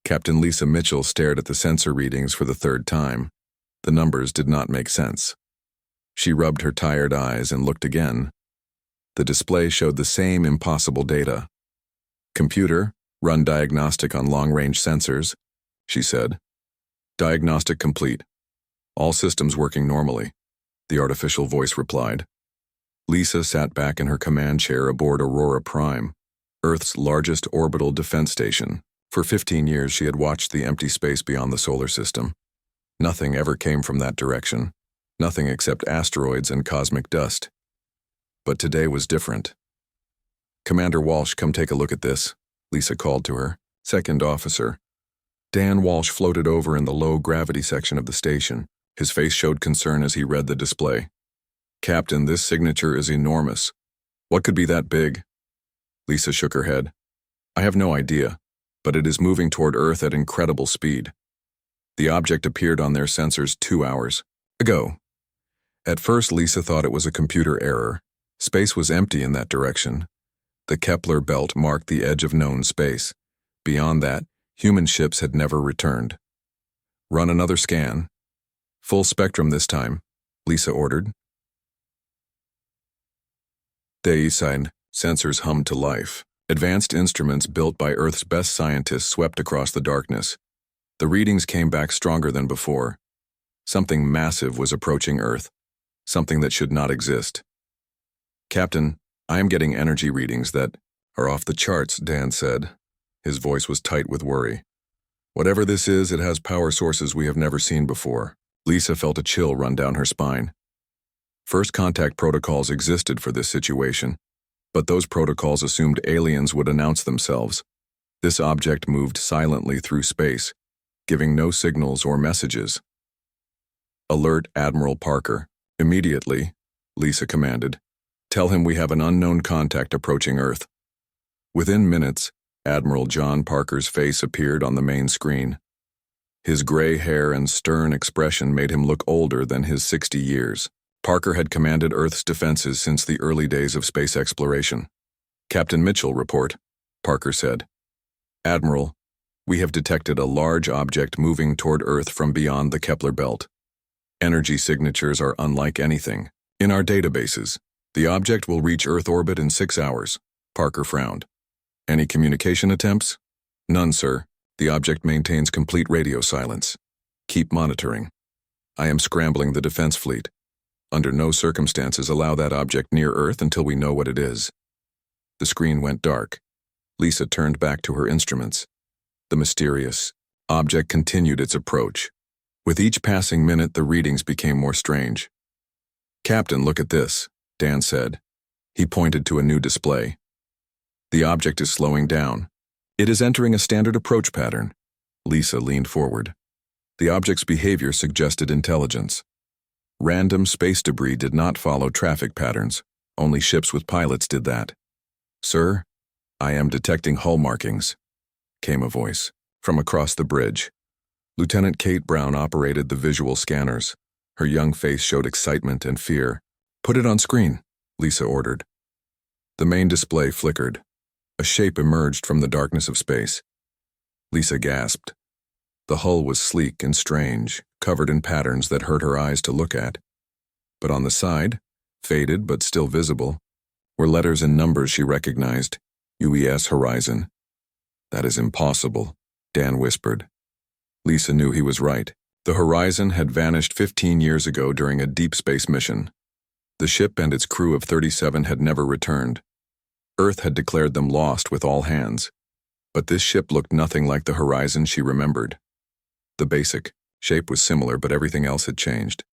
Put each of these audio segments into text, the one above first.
Captain Lisa Mitchell stared at the sensor readings for the third time. The numbers did not make sense. She rubbed her tired eyes and looked again. The display showed the same impossible data. "Computer, run diagnostic on long-range sensors," she said. "Diagnostic complete. All systems working normally," the artificial voice replied. Lisa sat back in her command chair aboard Aurora Prime, Earth's largest orbital defense station. For 15 years she had watched the empty space beyond the solar system. Nothing ever came from that direction. Nothing except asteroids and cosmic dust. But today was different. "Commander Walsh, come take a look at this," Lisa called to her second officer. Dan Walsh floated over in the low-gravity section of the station. His face showed concern as he read the display. "Captain, this signature is enormous. What could be that big?" Lisa shook her head. "I have no idea, but it is moving toward Earth at incredible speed. The object appeared on their sensors 2 hours ago." At first, Lisa thought it was a computer error. Space was empty in that direction. The Kepler belt marked the edge of known space. Beyond that, human ships had never returned. "Run another scan. Full spectrum this time," Lisa ordered. Dayside sensors hummed to life. Advanced instruments built by Earth's best scientists swept across the darkness. The readings came back stronger than before. Something massive was approaching Earth, something that should not exist. "Captain, I am getting energy readings that are off the charts," Dan said. His voice was tight with worry. "Whatever this is, it has power sources we have never seen before." Lisa felt a chill run down her spine. First contact protocols existed for this situation, but those protocols assumed aliens would announce themselves. This object moved silently through space, giving no signals or messages. "Alert Admiral Parker. Immediately," Lisa commanded. "Tell him we have an unknown contact approaching Earth." Within minutes, Admiral John Parker's face appeared on the main screen. His gray hair and stern expression made him look older than his 60 years. Parker had commanded Earth's defenses since the early days of space exploration. "Captain Mitchell, report," Parker said. "Admiral, we have detected a large object moving toward Earth from beyond the Kepler belt. Energy signatures are unlike anything in our databases. The object will reach Earth orbit in 6 hours. Parker frowned. "Any communication attempts?" "None, sir. The object maintains complete radio silence. Keep monitoring. I am scrambling the defense fleet. Under no circumstances allow that object near Earth until we know what it is." The screen went dark. Lisa turned back to her instruments. The mysterious object continued its approach. With each passing minute, the readings became more strange. "Captain, look at this," Dan said. He pointed to a new display. "The object is slowing down. It is entering a standard approach pattern." Lisa leaned forward. The object's behavior suggested intelligence. Random space debris did not follow traffic patterns. Only ships with pilots did that. "Sir, I am detecting hull markings," came a voice from across the bridge. Lieutenant Kate Brown operated the visual scanners. Her young face showed excitement and fear. "Put it on screen," Lisa ordered. The main display flickered. A shape emerged from the darkness of space. Lisa gasped. The hull was sleek and strange, covered in patterns that hurt her eyes to look at. But on the side, faded but still visible, were letters and numbers she recognized. UES Horizon. "That is impossible," Dan whispered. Lisa knew he was right. The Horizon had vanished 15 years ago during a deep space mission. The ship and its crew of 37 had never returned. Earth had declared them lost with all hands. But this ship looked nothing like the Horizon she remembered. The basic shape was similar, but everything else had changed.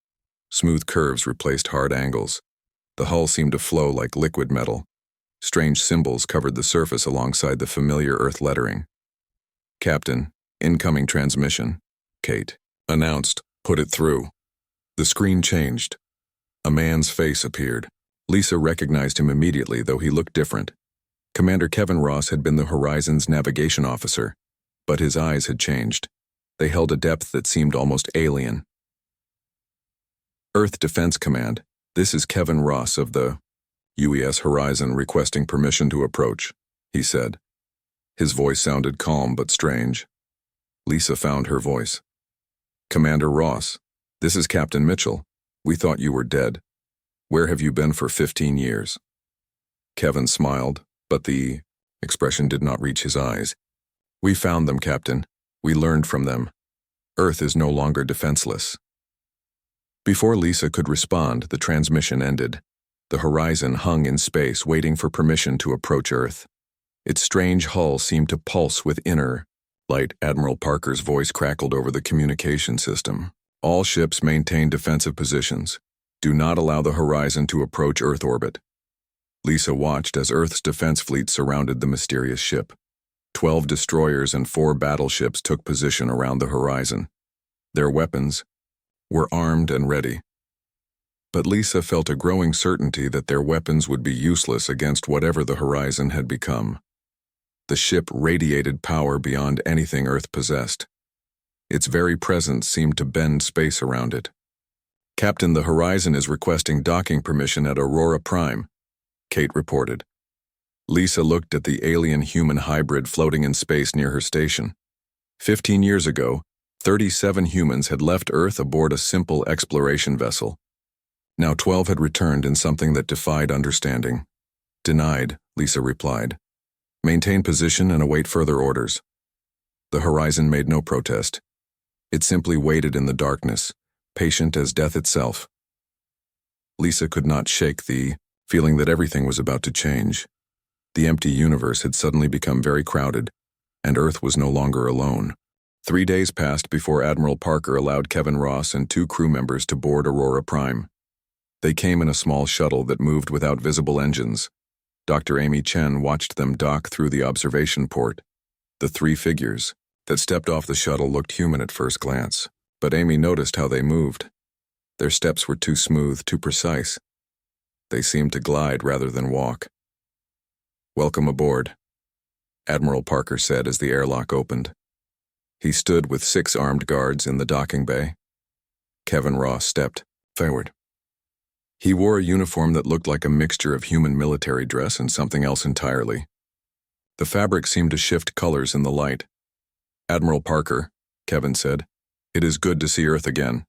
Smooth curves replaced hard angles. The hull seemed to flow like liquid metal. Strange symbols covered the surface alongside the familiar Earth lettering. "Captain, incoming transmission," Kate announced. "Put it through." The screen changed. A man's face appeared. Lisa recognized him immediately, though he looked different. Commander Kevin Ross had been the Horizon's navigation officer, but his eyes had changed. They held a depth that seemed almost alien. "Earth Defense Command, this is Kevin Ross of the UES Horizon requesting permission to approach," he said. His voice sounded calm but strange. Lisa found her voice. "Commander Ross, this is Captain Mitchell. We thought you were dead. Where have you been for 15 years? Kevin smiled, but the expression did not reach his eyes. "We found them, Captain. We learned from them. Earth is no longer defenseless." Before Lisa could respond, the transmission ended. The horizon hung in space, waiting for permission to approach Earth. Its strange hull seemed to pulse with inner light. Admiral Parker's voice crackled over the communication system. "All ships maintain defensive positions. Do not allow the horizon to approach Earth orbit." Lisa watched as Earth's defense fleet surrounded the mysterious ship. 12 destroyers and 4 battleships took position around the horizon. Their weapons were armed and ready. But Lisa felt a growing certainty that their weapons would be useless against whatever the horizon had become. The ship radiated power beyond anything Earth possessed. Its very presence seemed to bend space around it. "Captain, the horizon is requesting docking permission at Aurora Prime," Kate reported. Lisa looked at the alien-human hybrid floating in space near her station. 15 years ago, 37 humans had left Earth aboard a simple exploration vessel. Now 12 had returned in something that defied understanding. "Denied," Lisa replied. "Maintain position and await further orders." The horizon made no protest. It simply waited in the darkness, patient as death itself. Lisa could not shake the feeling that everything was about to change. The empty universe had suddenly become very crowded, and Earth was no longer alone. 3 days passed before Admiral Parker allowed Kevin Ross and 2 crew members to board Aurora Prime. They came in a small shuttle that moved without visible engines. Dr. Amy Chen watched them dock through the observation port. The 3 figures that stepped off the shuttle looked human at first glance, but Amy noticed how they moved. Their steps were too smooth, too precise. They seemed to glide rather than walk. "Welcome aboard," Admiral Parker said as the airlock opened. He stood with 6 armed guards in the docking bay. Kevin Ross stepped forward. He wore a uniform that looked like a mixture of human military dress and something else entirely. The fabric seemed to shift colors in the light. "Admiral Parker," Kevin said, "it is good to see Earth again.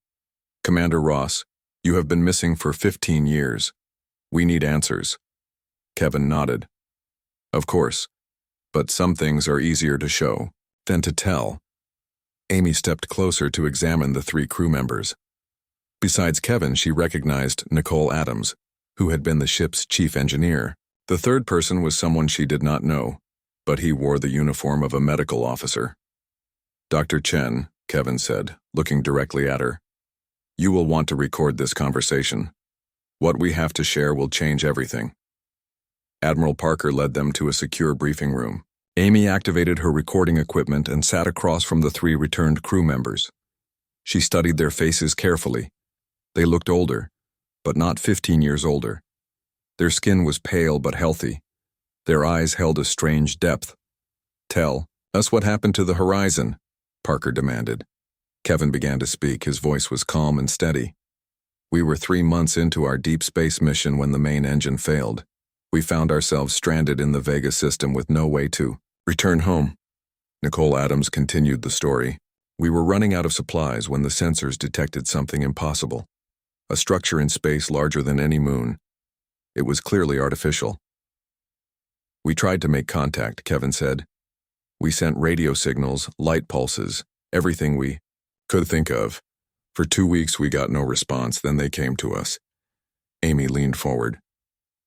Commander Ross, you have been missing for 15 years. We need answers." Kevin nodded. "Of course, but some things are easier to show than to tell." Amy stepped closer to examine the 3 crew members. Besides Kevin, she recognized Nicole Adams, who had been the ship's chief engineer. The third person was someone she did not know, but he wore the uniform of a medical officer. "Dr. Chen," Kevin said, looking directly at her, "you will want to record this conversation. What we have to share will change everything." Admiral Parker led them to a secure briefing room. Amy activated her recording equipment and sat across from the 3 returned crew members. She studied their faces carefully. They looked older, but not 15 years older. Their skin was pale but healthy. Their eyes held a strange depth. "Tell us what happened to the horizon," Parker demanded. Kevin began to speak. His voice was calm and steady. "We were 3 months into our deep space mission when the main engine failed. We found ourselves stranded in the Vega system with no way to return home." Nicole Adams continued the story. "We were running out of supplies when the sensors detected something impossible. A structure in space larger than any moon. It was clearly artificial. We tried to make contact," Kevin said. "We sent radio signals, light pulses, everything we could think of. For 2 weeks we got no response, then they came to us." Amy leaned forward.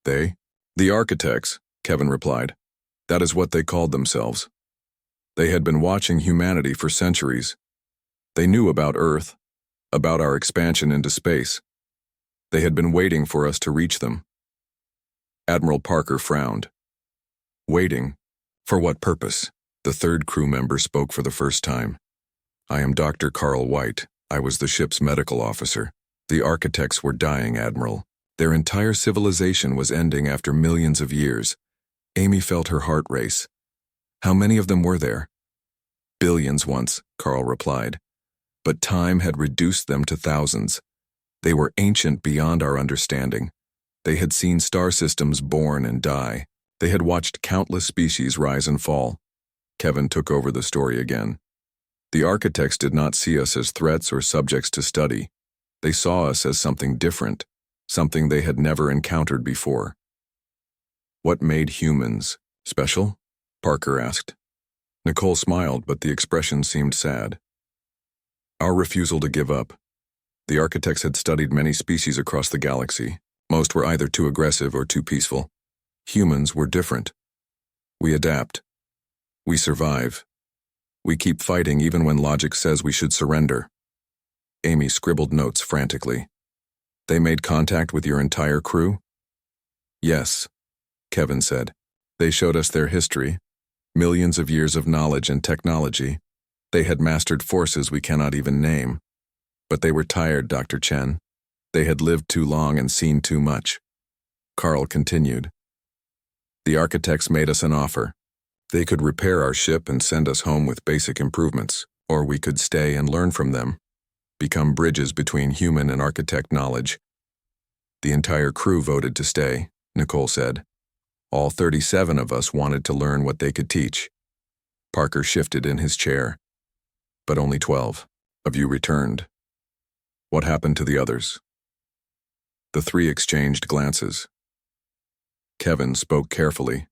"They?" "The architects," Kevin replied. "That is what they called themselves. They had been watching humanity for centuries. They knew about Earth, about our expansion into space. They had been waiting for us to reach them." Admiral Parker frowned. "Waiting? For what purpose?" The 3rd crew member spoke for the first time. "I am Dr. Carl White. I was the ship's medical officer. The architects were dying, Admiral. Their entire civilization was ending after millions of years." Amy felt her heart race. "How many of them were there?" "Billions once," Carl replied. "But time had reduced them to thousands. They were ancient beyond our understanding. They had seen star systems born and die. They had watched countless species rise and fall." Kevin took over the story again. The architects did not see us as threats or subjects to study. They saw us as something different, something they had never encountered before. What made humans special? Parker asked. Nicole smiled, but the expression seemed sad. Our refusal to give up. The architects had studied many species across the galaxy. Most were either too aggressive or too peaceful. Humans were different. We adapt. We survive. We keep fighting even when logic says we should surrender. Amy scribbled notes frantically. They made contact with your entire crew? Yes, Kevin said. They showed us their history, millions of years of knowledge and technology. They had mastered forces we cannot even name. But they were tired, Dr. Chen. They had lived too long and seen too much. Carl continued. The architects made us an offer. They could repair our ship and send us home with basic improvements, or we could stay and learn from them, become bridges between human and architect knowledge. The entire crew voted to stay, Nicole said. All 37 of us wanted to learn what they could teach. Parker shifted in his chair. But only 12 of you returned. What happened to the others? The three exchanged glances. Kevin spoke carefully.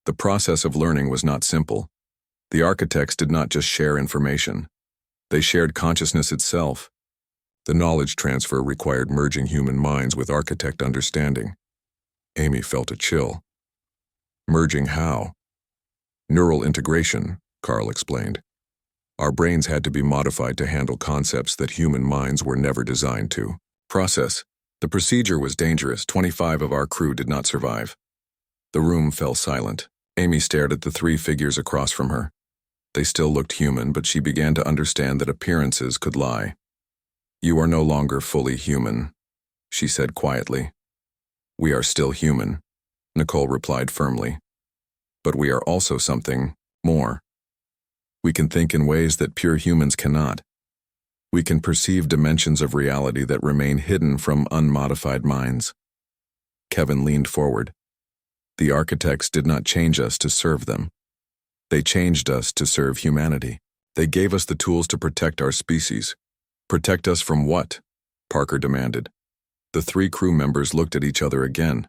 The process of learning was not simple. The architects did not just share information. They shared consciousness itself. The knowledge transfer required merging human minds with architect understanding. Amy felt a chill. Merging how? Neural integration, Carl explained. Our brains had to be modified to handle concepts that human minds were never designed to process. The procedure was dangerous. 25 of our crew did not survive. The room fell silent. Amy stared at the three figures across from her. They still looked human, but she began to understand that appearances could lie. You are no longer fully human, she said quietly. We are still human, Nicole replied firmly. But we are also something more. We can think in ways that pure humans cannot. We can perceive dimensions of reality that remain hidden from unmodified minds. Kevin leaned forward. The architects did not change us to serve them. They changed us to serve humanity. They gave us the tools to protect our species. Protect us from what? Parker demanded. The three crew members looked at each other again.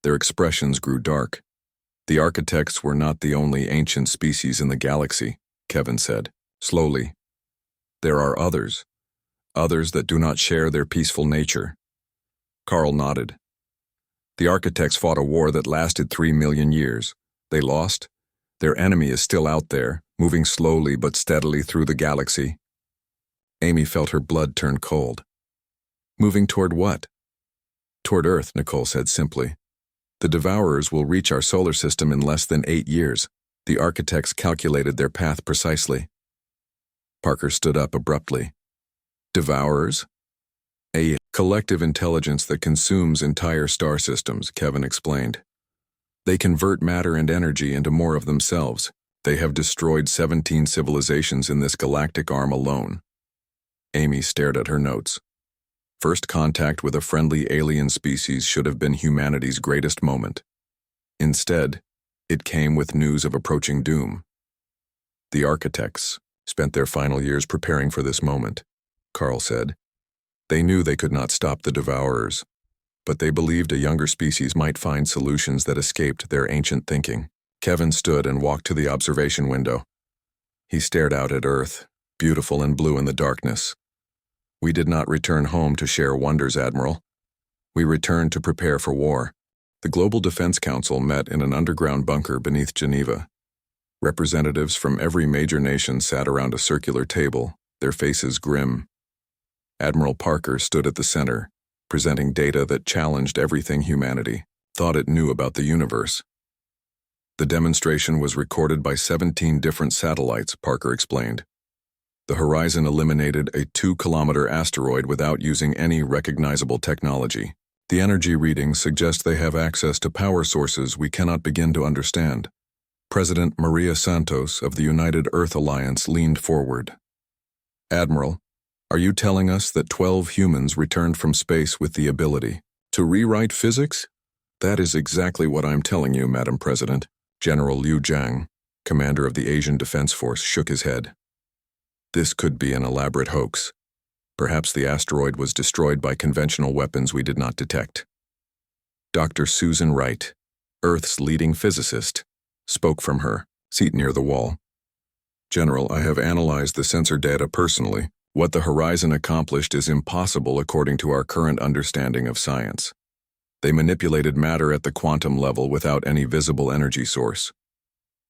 Their expressions grew dark. The architects were not the only ancient species in the galaxy, Kevin said, slowly. There are others that do not share their peaceful nature. Carl nodded. The architects fought a war that lasted 3 million years. They lost. Their enemy is still out there, moving slowly but steadily through the galaxy. Amy felt her blood turn cold. Moving toward what? Toward Earth, Nicole said simply. The Devourers will reach our solar system in less than 8 years. The architects calculated their path precisely. Parker stood up abruptly. Devourers? A collective intelligence that consumes entire star systems, Kevin explained. They convert matter and energy into more of themselves. They have destroyed 17 civilizations in this galactic arm alone. Amy stared at her notes. First contact with a friendly alien species should have been humanity's greatest moment. Instead, it came with news of approaching doom. The architects spent their final years preparing for this moment, Carl said. They knew they could not stop the Devourers, but they believed a younger species might find solutions that escaped their ancient thinking. Kevin stood and walked to the observation window. He stared out at Earth, beautiful and blue in the darkness. We did not return home to share wonders, Admiral. We returned to prepare for war. The Global Defense Council met in an underground bunker beneath Geneva. Representatives from every major nation sat around a circular table, their faces grim. Admiral Parker stood at the center, presenting data that challenged everything humanity thought it knew about the universe. The demonstration was recorded by 17 different satellites, Parker explained. The horizon eliminated a 2-kilometer asteroid without using any recognizable technology. The energy readings suggest they have access to power sources we cannot begin to understand. President Maria Santos of the United Earth Alliance leaned forward. Admiral, are you telling us that 12 humans returned from space with the ability to rewrite physics? That is exactly what I'm telling you, Madam President. General Liu Jiang, commander of the Asian Defense Force, shook his head. This could be an elaborate hoax. Perhaps the asteroid was destroyed by conventional weapons we did not detect. Dr. Susan Wright, Earth's leading physicist, spoke from her seat near the wall. General, I have analyzed the sensor data personally. What the Horizon accomplished is impossible according to our current understanding of science. They manipulated matter at the quantum level without any visible energy source.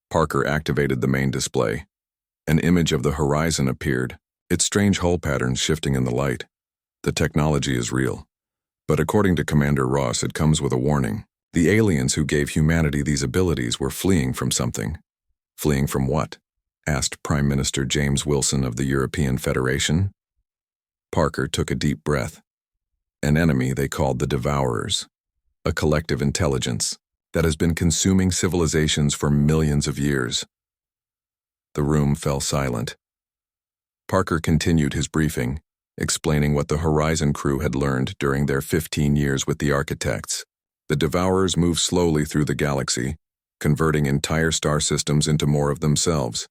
Parker activated the main display. An image of the Horizon appeared, its strange hull patterns shifting in the light. The technology is real. But according to Commander Ross, it comes with a warning. The aliens who gave humanity these abilities were fleeing from something. Fleeing from what? Asked Prime Minister James Wilson of the European Federation. Parker took a deep breath. An enemy they called the Devourers. A collective intelligence that has been consuming civilizations for millions of years. The room fell silent. Parker continued his briefing, explaining what the Horizon crew had learned during their 15 years with the architects. The Devourers move slowly through the galaxy, converting entire star systems into more of themselves.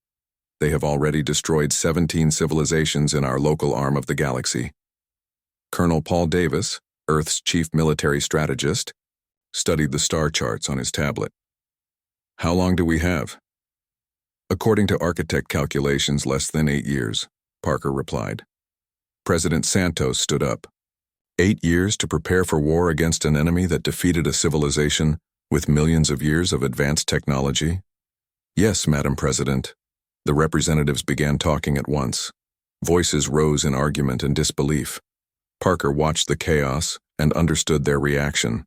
They have already destroyed 17 civilizations in our local arm of the galaxy. Colonel Paul Davis, Earth's chief military strategist, studied the star charts on his tablet. How long do we have? According to architect calculations, less than 8 years, Parker replied. President Santos stood up. 8 years to prepare for war against an enemy that defeated a civilization with millions of years of advanced technology? Yes, Madam President. The representatives began talking at once. Voices rose in argument and disbelief. Parker watched the chaos and understood their reaction.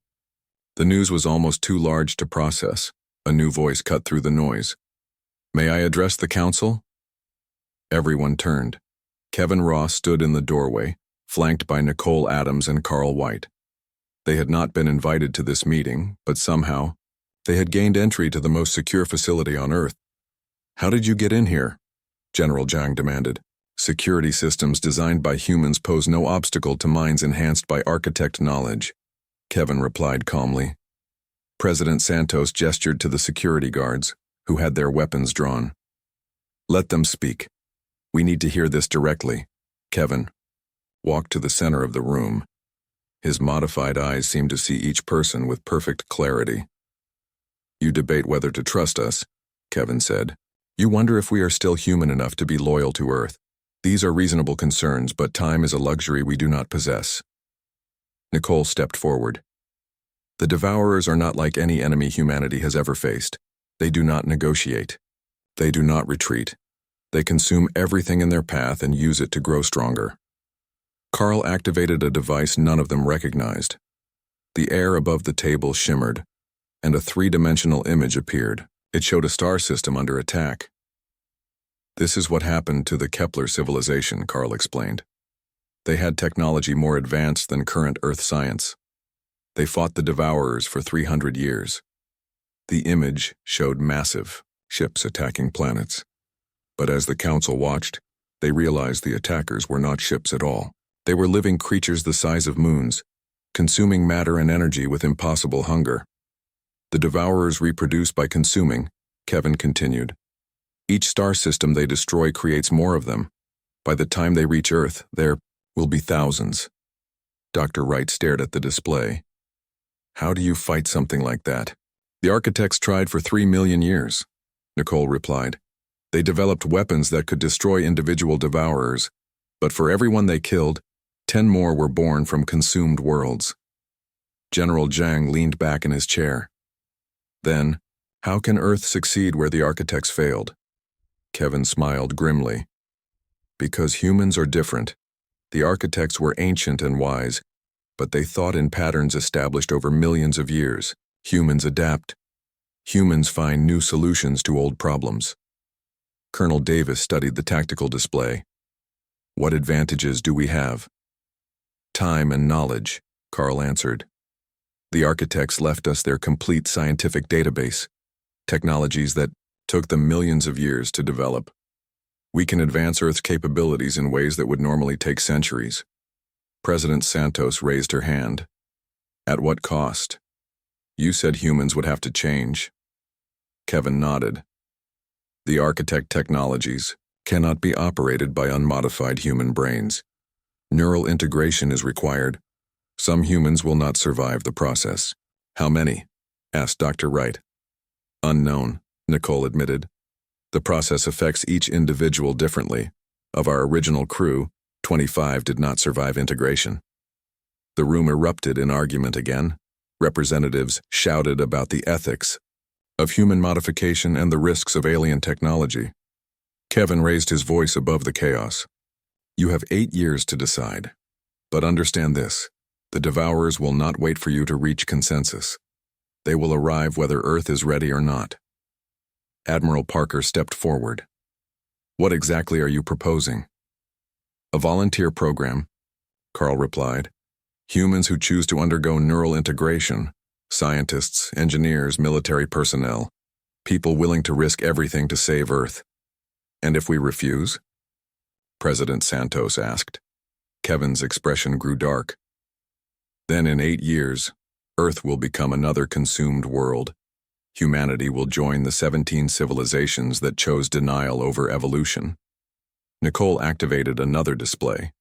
The news was almost too large to process. A new voice cut through the noise. May I address the council? Everyone turned. Kevin Ross stood in the doorway, flanked by Nicole Adams and Carl White. They had not been invited to this meeting, but somehow, they had gained entry to the most secure facility on Earth. How did you get in here? General Zhang demanded. Security systems designed by humans pose no obstacle to minds enhanced by architect knowledge, Kevin replied calmly. President Santos gestured to the security guards, who had their weapons drawn. Let them speak. We need to hear this directly. Kevin walked to the center of the room. His modified eyes seemed to see each person with perfect clarity. You debate whether to trust us, Kevin said. You wonder if we are still human enough to be loyal to Earth. These are reasonable concerns, but time is a luxury we do not possess. Nicole stepped forward. The Devourers are not like any enemy humanity has ever faced. They do not negotiate. They do not retreat. They consume everything in their path and use it to grow stronger. Carl activated a device none of them recognized. The air above the table shimmered, and a three-dimensional image appeared. It showed a star system under attack. This is what happened to the Kepler civilization, Carl explained. They had technology more advanced than current Earth science. They fought the Devourers for 300 years. The image showed massive ships attacking planets. But as the Council watched, they realized the attackers were not ships at all. They were living creatures the size of moons, consuming matter and energy with impossible hunger. The Devourers reproduce by consuming, Kevin continued. Each star system they destroy creates more of them. By the time they reach Earth, there will be thousands. Dr. Wright stared at the display. How do you fight something like that? The architects tried for 3 million years, Nicole replied. They developed weapons that could destroy individual Devourers, but for everyone they killed, 10 more were born from consumed worlds. General Zhang leaned back in his chair. Then, how can Earth succeed where the architects failed? Kevin smiled grimly. Because humans are different. The architects were ancient and wise, but they thought in patterns established over millions of years. Humans adapt. Humans find new solutions to old problems. Colonel Davis studied the tactical display. What advantages do we have? Time and knowledge, Carl answered. The architects left us their complete scientific database, technologies that took them millions of years to develop. We can advance Earth's capabilities in ways that would normally take centuries. President Santos raised her hand. At what cost? You said humans would have to change. Kevin nodded. The architect technologies, cannot be operated by unmodified human brains. Neural integration is required. Some humans will not survive the process. How many? Asked Dr. Wright. Unknown, Nicole admitted. The process affects each individual differently. Of our original crew, 25 did not survive integration. The room erupted in argument again. Representatives shouted about the ethics of human modification and the risks of alien technology. Kevin raised his voice above the chaos. You have 8 years to decide. But understand this, the Devourers will not wait for you to reach consensus. They will arrive whether Earth is ready or not. Admiral Parker stepped forward. What exactly are you proposing? A volunteer program, Carl replied. Humans who choose to undergo neural integration, scientists, engineers, military personnel, people willing to risk everything to save Earth. And if we refuse? President Santos asked. Kevin's expression grew dark. Then in 8 years, Earth will become another consumed world. Humanity will join the 17 civilizations that chose denial over evolution. Nicole activated another display.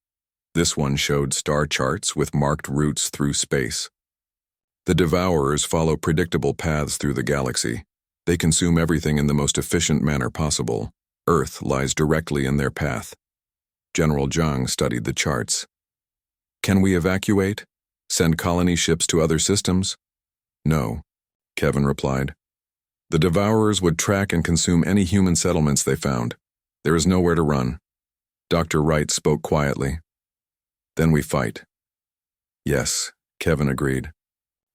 This one showed star charts with marked routes through space. The Devourers follow predictable paths through the galaxy. They consume everything in the most efficient manner possible. Earth lies directly in their path. General Zhang studied the charts. Can we evacuate? Send colony ships to other systems? No, Kevin replied. The Devourers would track and consume any human settlements they found. There is nowhere to run. Dr. Wright spoke quietly. Then we fight. Yes, Kevin agreed.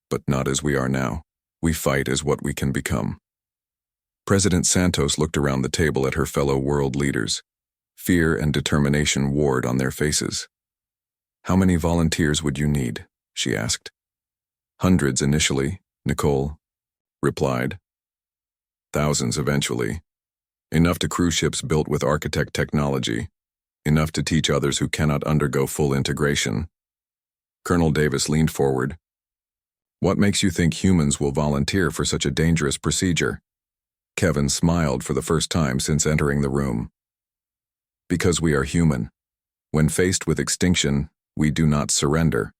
But not as we are now. We fight as what we can become. President Santos looked around the table at her fellow world leaders. Fear and determination warred on their faces. How many volunteers would you need? She asked. Hundreds initially, Nicole replied. Thousands eventually. Enough to crew ships built with architect technology. Enough to teach others who cannot undergo full integration. Colonel Davis leaned forward. What makes you think humans will volunteer for such a dangerous procedure? Kevin smiled for the first time since entering the room. Because we are human. When faced with extinction, we do not surrender.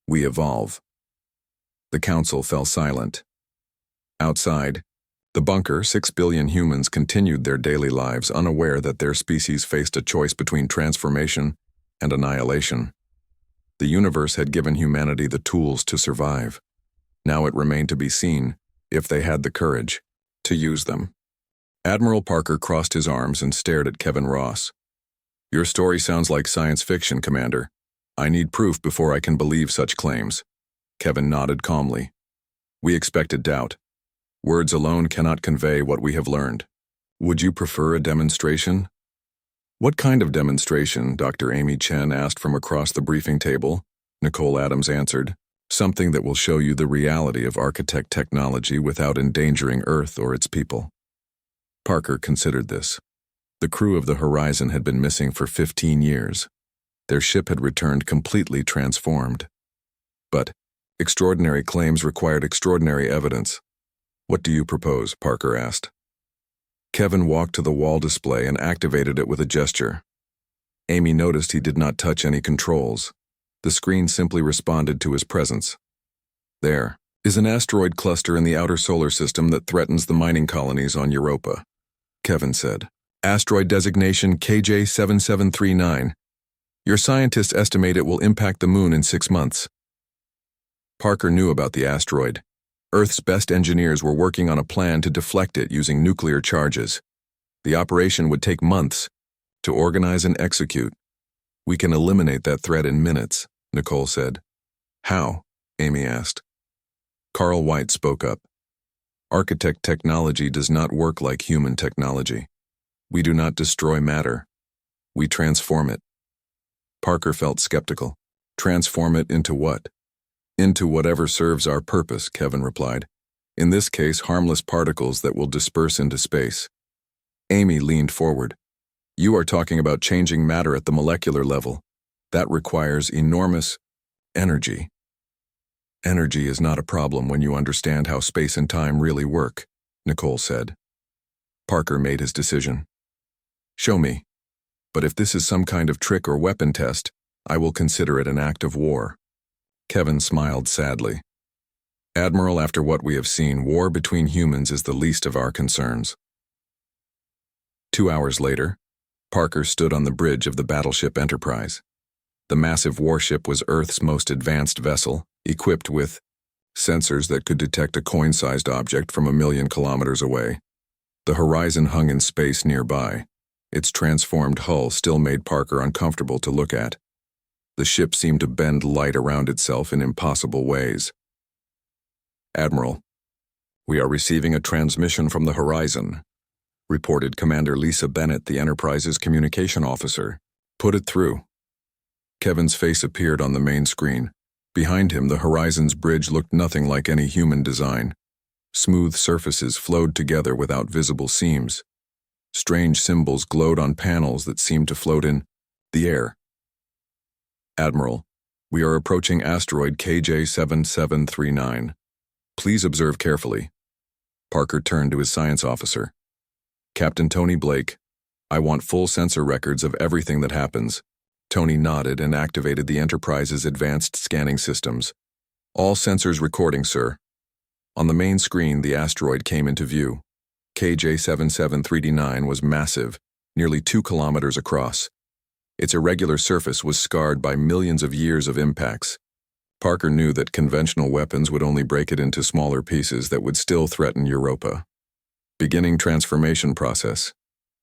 We evolve. The council fell silent. Outside, the bunker, 6 billion humans continued their daily lives unaware that their species faced a choice between transformation and annihilation. The universe had given humanity the tools to survive. Now it remained to be seen if they had the courage to use them. Admiral Parker crossed his arms and stared at Kevin Ross. Your story sounds like science fiction, Commander. I need proof before I can believe such claims. Kevin nodded calmly. We expected doubt. Words alone cannot convey what we have learned. Would you prefer a demonstration? What kind of demonstration? Dr. Amy Chen asked from across the briefing table. Nicole Adams answered. Something that will show you the reality of architect technology without endangering Earth or its people. Parker considered this. The crew of the Horizon had been missing for 15 years. Their ship had returned completely transformed. But extraordinary claims required extraordinary evidence. What do you propose? Parker asked. Kevin walked to the wall display and activated it with a gesture. Amy noticed he did not touch any controls. The screen simply responded to his presence. There is an asteroid cluster in the outer solar system that threatens the mining colonies on Europa, Kevin said. Asteroid designation KJ7739. Your scientists estimate it will impact the moon in 6 months. Parker knew about the asteroid. Earth's best engineers were working on a plan to deflect it using nuclear charges. The operation would take months to organize and execute. We can eliminate that threat in minutes, Nicole said. How? Amy asked. Carl White spoke up. Architect technology does not work like human technology. We do not destroy matter. We transform it. Parker felt skeptical. Transform it into what? Into whatever serves our purpose, Kevin replied. In this case, harmless particles that will disperse into space. Amy leaned forward. You are talking about changing matter at the molecular level. That requires enormous energy. Energy is not a problem when you understand how space and time really work, Nicole said. Parker made his decision. Show me. But if this is some kind of trick or weapon test, I will consider it an act of war. Kevin smiled sadly. Admiral, after what we have seen, war between humans is the least of our concerns. 2 hours later, Parker stood on the bridge of the battleship Enterprise. The massive warship was Earth's most advanced vessel, equipped with sensors that could detect a coin-sized object from 1,000,000 kilometers away. The horizon hung in space nearby. Its transformed hull still made Parker uncomfortable to look at. The ship seemed to bend light around itself in impossible ways. Admiral, we are receiving a transmission from the horizon, reported Commander Lisa Bennett, the Enterprise's communication officer. Put it through. Kevin's face appeared on the main screen. Behind him, the horizon's bridge looked nothing like any human design. Smooth surfaces flowed together without visible seams. Strange symbols glowed on panels that seemed to float in the air. Admiral, we are approaching asteroid KJ7739. Please observe carefully. Parker turned to his science officer. Captain Tony Blake, I want full sensor records of everything that happens. Tony nodded and activated the Enterprise's advanced scanning systems. All sensors recording, sir. On the main screen, the asteroid came into view. KJ7739 was massive, nearly 2 kilometers across. Its irregular surface was scarred by millions of years of impacts. Parker knew that conventional weapons would only break it into smaller pieces that would still threaten Europa. Beginning transformation process,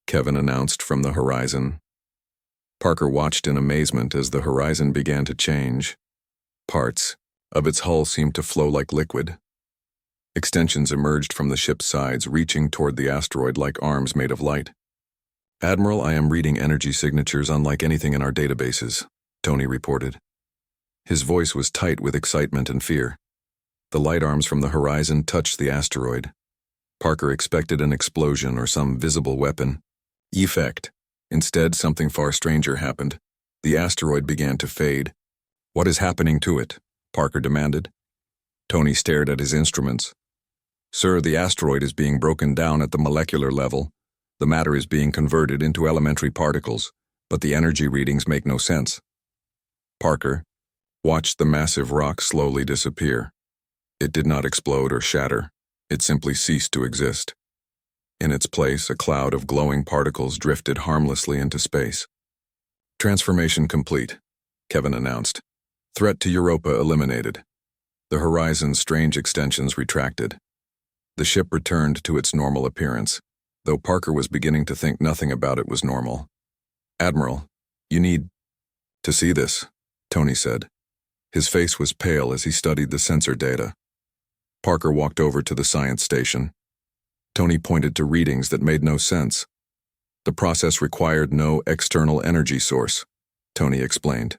Kevin announced from the horizon. Parker watched in amazement as the horizon began to change. Parts of its hull seemed to flow like liquid. Extensions emerged from the ship's sides, reaching toward the asteroid like arms made of light. Admiral, I am reading energy signatures unlike anything in our databases, Tony reported. His voice was tight with excitement and fear. The light arms from the horizon touched the asteroid. Parker expected an explosion or some visible weapon. Effect. Instead, something far stranger happened. The asteroid began to fade. What is happening to it? Parker demanded. Tony stared at his instruments. Sir, the asteroid is being broken down at the molecular level. The matter is being converted into elementary particles, but the energy readings make no sense. Parker watched the massive rock slowly disappear. It did not explode or shatter. It simply ceased to exist. In its place, a cloud of glowing particles drifted harmlessly into space. Transformation complete, Kevin announced. Threat to Europa eliminated. The horizon's strange extensions retracted. The ship returned to its normal appearance, though Parker was beginning to think nothing about it was normal. Admiral, you need to see this, Tony said. His face was pale as he studied the sensor data. Parker walked over to the science station. Tony pointed to readings that made no sense. The process required no external energy source, Tony explained.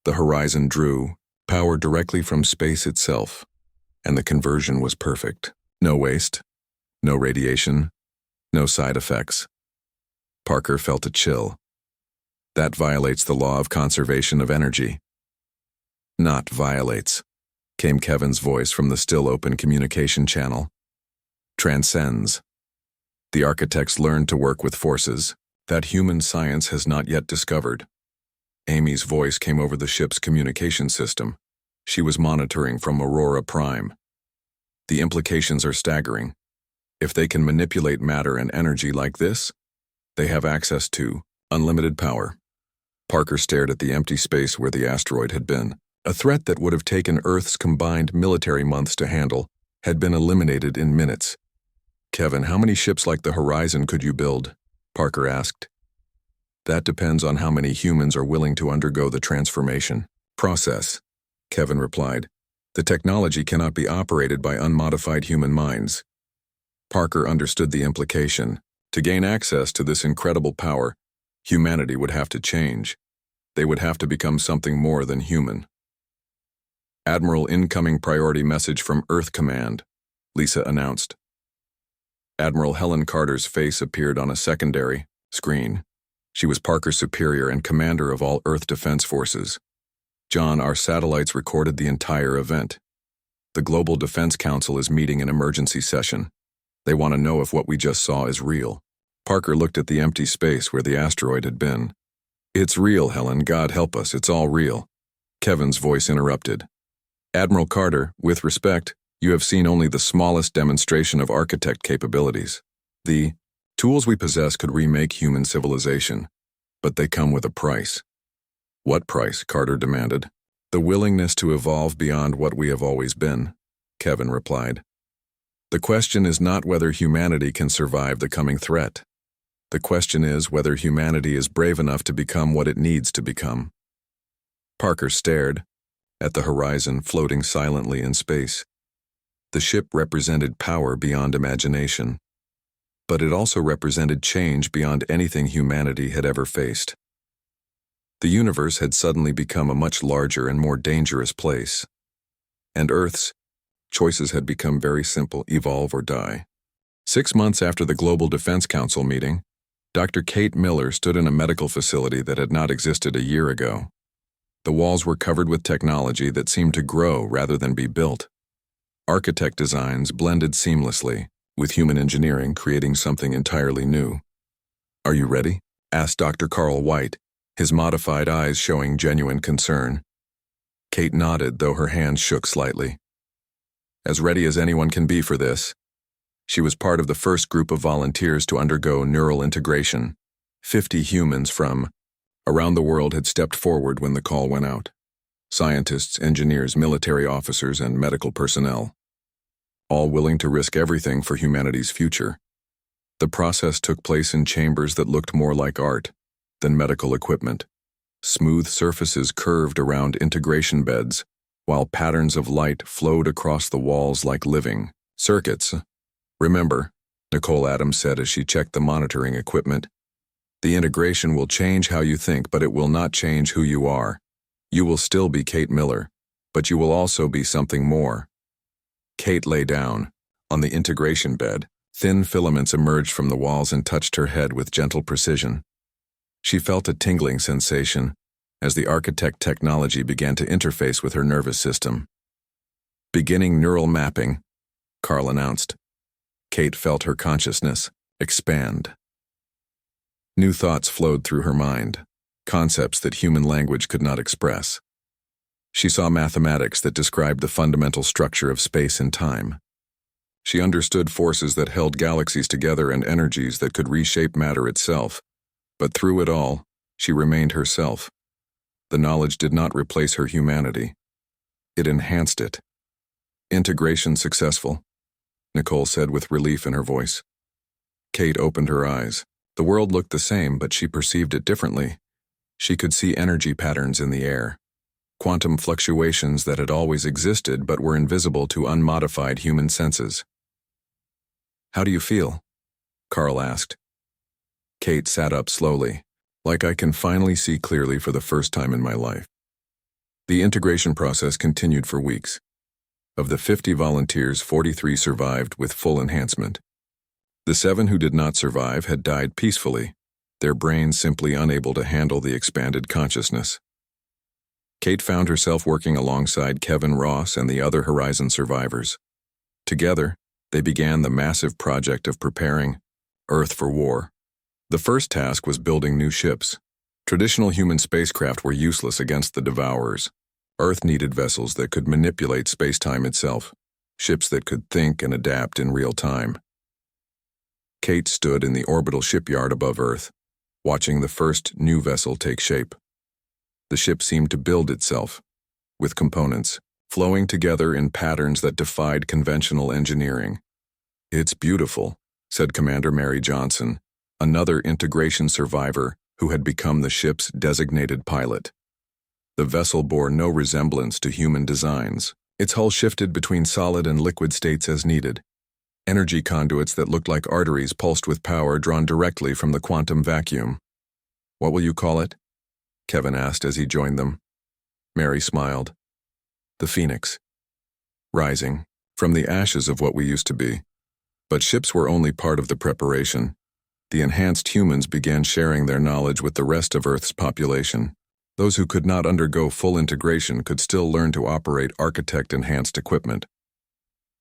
The horizon drew power directly from space itself, and the conversion was perfect. No waste, no radiation, no side effects. Parker felt a chill. That violates the law of conservation of energy. Not violates, came Kevin's voice from the still open communication channel. Transcends. The architects learned to work with forces that human science has not yet discovered. Amy's voice came over the ship's communication system. She was monitoring from Aurora Prime. The implications are staggering. If they can manipulate matter and energy like this, they have access to unlimited power. Parker stared at the empty space where the asteroid had been. A threat that would have taken Earth's combined military months to handle had been eliminated in minutes. Kevin, how many ships like the Horizon could you build? Parker asked. That depends on how many humans are willing to undergo the transformation process, Kevin replied. The technology cannot be operated by unmodified human minds. Parker understood the implication. To gain access to this incredible power, humanity would have to change. They would have to become something more than human. Admiral, incoming priority message from Earth Command, Lisa announced. Admiral Helen Carter's face appeared on a secondary screen. She was Parker's superior and commander of all Earth Defense Forces. John, our satellites recorded the entire event. The Global Defense Council is meeting an emergency session. They want to know if what we just saw is real. Parker looked at the empty space where the asteroid had been. "It's real, Helen. God help us, it's all real." Kevin's voice interrupted. "Admiral Carter, with respect, you have seen only the smallest demonstration of architect capabilities. The tools we possess could remake human civilization, but they come with a price." "What price?" Carter demanded. "The willingness to evolve beyond what we have always been," Kevin replied. "The question is not whether humanity can survive the coming threat. The question is whether humanity is brave enough to become what it needs to become." Parker stared at the horizon floating silently in space. The ship represented power beyond imagination, but it also represented change beyond anything humanity had ever faced. The universe had suddenly become a much larger and more dangerous place, and Earth's choices had become very simple: evolve or die. 6 months after the Global Defense Council meeting, Dr. Kate Miller stood in a medical facility that had not existed a year ago. The walls were covered with technology that seemed to grow rather than be built. Architect designs blended seamlessly, with human engineering creating something entirely new. "Are you ready?" asked Dr. Carl White, his modified eyes showing genuine concern. Kate nodded, though her hands shook slightly. "As ready as anyone can be for this." She was part of the first group of volunteers to undergo neural integration. 50 humans from around the world had stepped forward when the call went out. Scientists, engineers, military officers, and medical personnel, all willing to risk everything for humanity's future. The process took place in chambers that looked more like art than medical equipment. Smooth surfaces curved around integration beds, while patterns of light flowed across the walls like living circuits. "Remember," Nicole Adams said as she checked the monitoring equipment, "the integration will change how you think, but it will not change who you are. You will still be Kate Miller, but you will also be something more." Kate lay down on the integration bed. Thin filaments emerged from the walls and touched her head with gentle precision. She felt a tingling sensation as the architect technology began to interface with her nervous system. "Beginning neural mapping," Carl announced. Kate felt her consciousness expand. New thoughts flowed through her mind, concepts that human language could not express. She saw mathematics that described the fundamental structure of space and time. She understood forces that held galaxies together and energies that could reshape matter itself. But through it all, she remained herself. The knowledge did not replace her humanity. It enhanced it. "Integration successful," Nicole said with relief in her voice. Kate opened her eyes. The world looked the same, but she perceived it differently. She could see energy patterns in the air, quantum fluctuations that had always existed but were invisible to unmodified human senses. "How do you feel?" Carl asked. Kate sat up slowly, "Like I can finally see clearly for the first time in my life." The integration process continued for weeks. Of the 50 volunteers, 43 survived with full enhancement. The 7 who did not survive had died peacefully, their brains simply unable to handle the expanded consciousness. Kate found herself working alongside Kevin Ross and the other Horizon survivors. Together, they began the massive project of preparing Earth for war. The first task was building new ships. Traditional human spacecraft were useless against the Devourers. Earth needed vessels that could manipulate space-time itself, ships that could think and adapt in real time. Kate stood in the orbital shipyard above Earth, watching the first new vessel take shape. The ship seemed to build itself, with components flowing together in patterns that defied conventional engineering. "It's beautiful," said Commander Mary Johnson, another integration survivor who had become the ship's designated pilot. The vessel bore no resemblance to human designs. Its hull shifted between solid and liquid states as needed. Energy conduits that looked like arteries pulsed with power drawn directly from the quantum vacuum. "What will you call it?" Kevin asked as he joined them. Mary smiled. "The Phoenix. Rising from the ashes of what we used to be." But ships were only part of the preparation. The enhanced humans began sharing their knowledge with the rest of Earth's population. Those who could not undergo full integration could still learn to operate architect-enhanced equipment.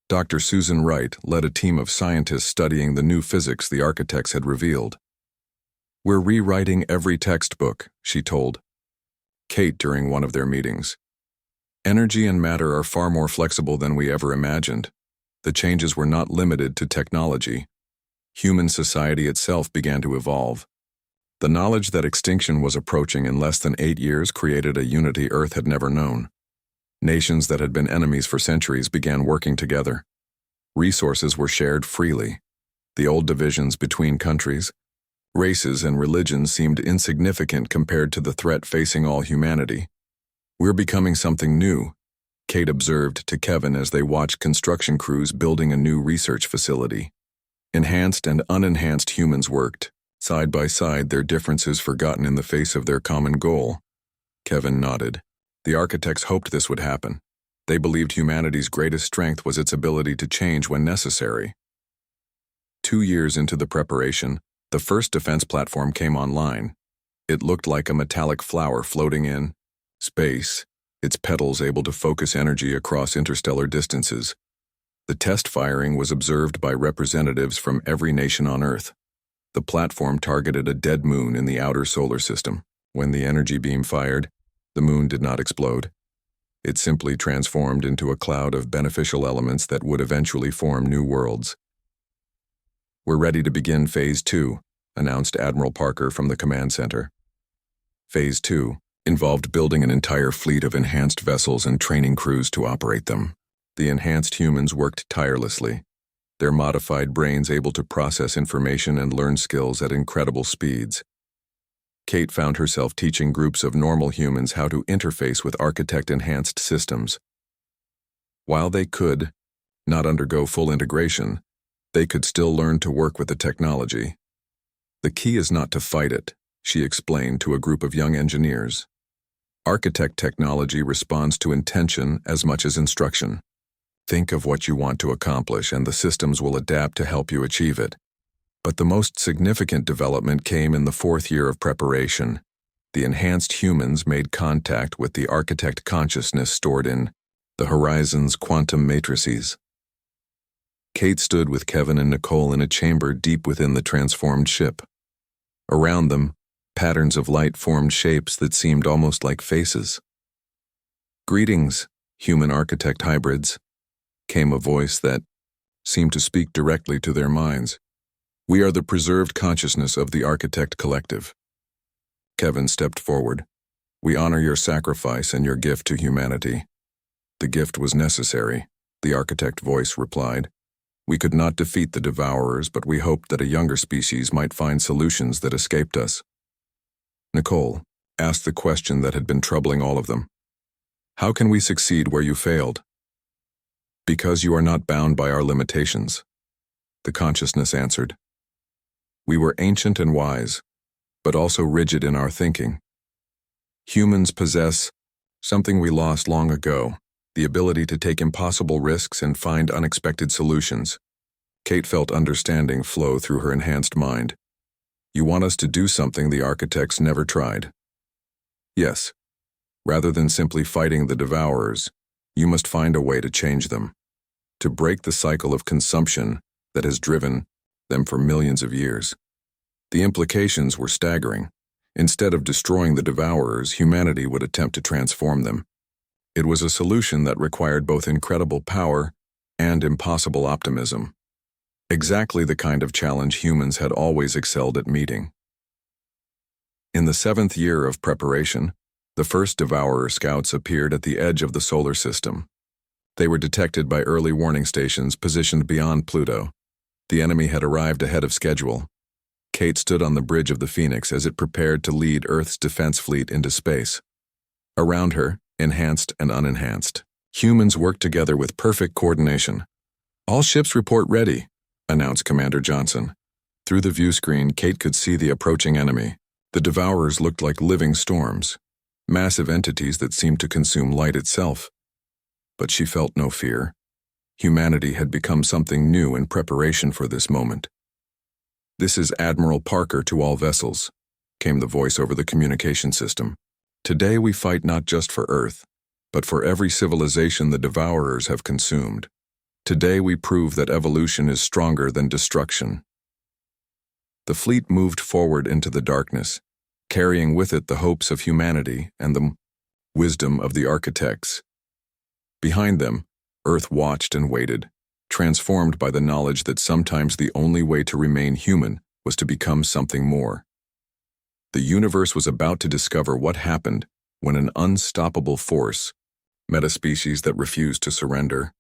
Dr. Susan Wright led a team of scientists studying the new physics the architects had revealed. "We're rewriting every textbook," she told Kate during one of their meetings. "Energy and matter are far more flexible than we ever imagined." The changes were not limited to technology. Human society itself began to evolve. The knowledge that extinction was approaching in less than 8 years created a unity Earth had never known. Nations that had been enemies for centuries began working together. Resources were shared freely. The old divisions between countries, races, and religions seemed insignificant compared to the threat facing all humanity. "We're becoming something new," Kate observed to Kevin as they watched construction crews building a new research facility. Enhanced and unenhanced humans worked, side by side, their differences forgotten in the face of their common goal. Kevin nodded. The architects hoped this would happen. They believed humanity's greatest strength was its ability to change when necessary. 2 years into the preparation, the first defense platform came online. It looked like a metallic flower floating in space, its petals able to focus energy across interstellar distances. The test firing was observed by representatives from every nation on Earth. The platform targeted a dead moon in the outer solar system. When the energy beam fired, the moon did not explode. It simply transformed into a cloud of beneficial elements that would eventually form new worlds. "We're ready to begin Phase 2, announced Admiral Parker from the command center. Phase 2 involved building an entire fleet of enhanced vessels and training crews to operate them. The enhanced humans worked tirelessly, their modified brains able to process information and learn skills at incredible speeds. Kate found herself teaching groups of normal humans how to interface with architect-enhanced systems. While they could not undergo full integration, they could still learn to work with the technology. "The key is not to fight it," she explained to a group of young engineers. "Architect technology responds to intention as much as instruction. Think of what you want to accomplish, and the systems will adapt to help you achieve it." But the most significant development came in the 4th year of preparation. The enhanced humans made contact with the architect consciousness stored in the Horizon's quantum matrices. Kate stood with Kevin and Nicole in a chamber deep within the transformed ship. Around them, patterns of light formed shapes that seemed almost like faces. "Greetings, human architect hybrids," came a voice that seemed to speak directly to their minds. "We are the preserved consciousness of the Architect Collective." Kevin stepped forward. "We honor your sacrifice and your gift to humanity." "The gift was necessary," the architect voice replied. "We could not defeat the Devourers, but we hoped that a younger species might find solutions that escaped us." Nicole asked the question that had been troubling all of them. "How can we succeed where you failed?" "Because you are not bound by our limitations," the consciousness answered. "We were ancient and wise, but also rigid in our thinking. Humans possess something we lost long ago, the ability to take impossible risks and find unexpected solutions." Kate felt understanding flow through her enhanced mind. "You want us to do something the architects never tried?" "Yes. Rather than simply fighting the Devourers, you must find a way to change them, to break the cycle of consumption that has driven them for millions of years." The implications were staggering. Instead of destroying the Devourers, humanity would attempt to transform them. It was a solution that required both incredible power and impossible optimism. Exactly the kind of challenge humans had always excelled at meeting. In the 7th year of preparation, the first Devourer scouts appeared at the edge of the solar system. They were detected by early warning stations positioned beyond Pluto. The enemy had arrived ahead of schedule. Kate stood on the bridge of the Phoenix as it prepared to lead Earth's defense fleet into space. Around her, enhanced and unenhanced, humans worked together with perfect coordination. "All ships report ready," announced Commander Johnson. Through the view screen, Kate could see the approaching enemy. The Devourers looked like living storms, massive entities that seemed to consume light itself. But she felt no fear. Humanity had become something new in preparation for this moment. "This is Admiral Parker to all vessels," came the voice over the communication system. "Today we fight not just for Earth, but for every civilization the Devourers have consumed. Today we prove that evolution is stronger than destruction. The fleet moved forward into the darkness, carrying with it the hopes of humanity and the wisdom of the architects. Behind them, Earth watched and waited, transformed by the knowledge that sometimes the only way to remain human was to become something more. The universe was about to discover what happened when an unstoppable force met a species that refused to surrender.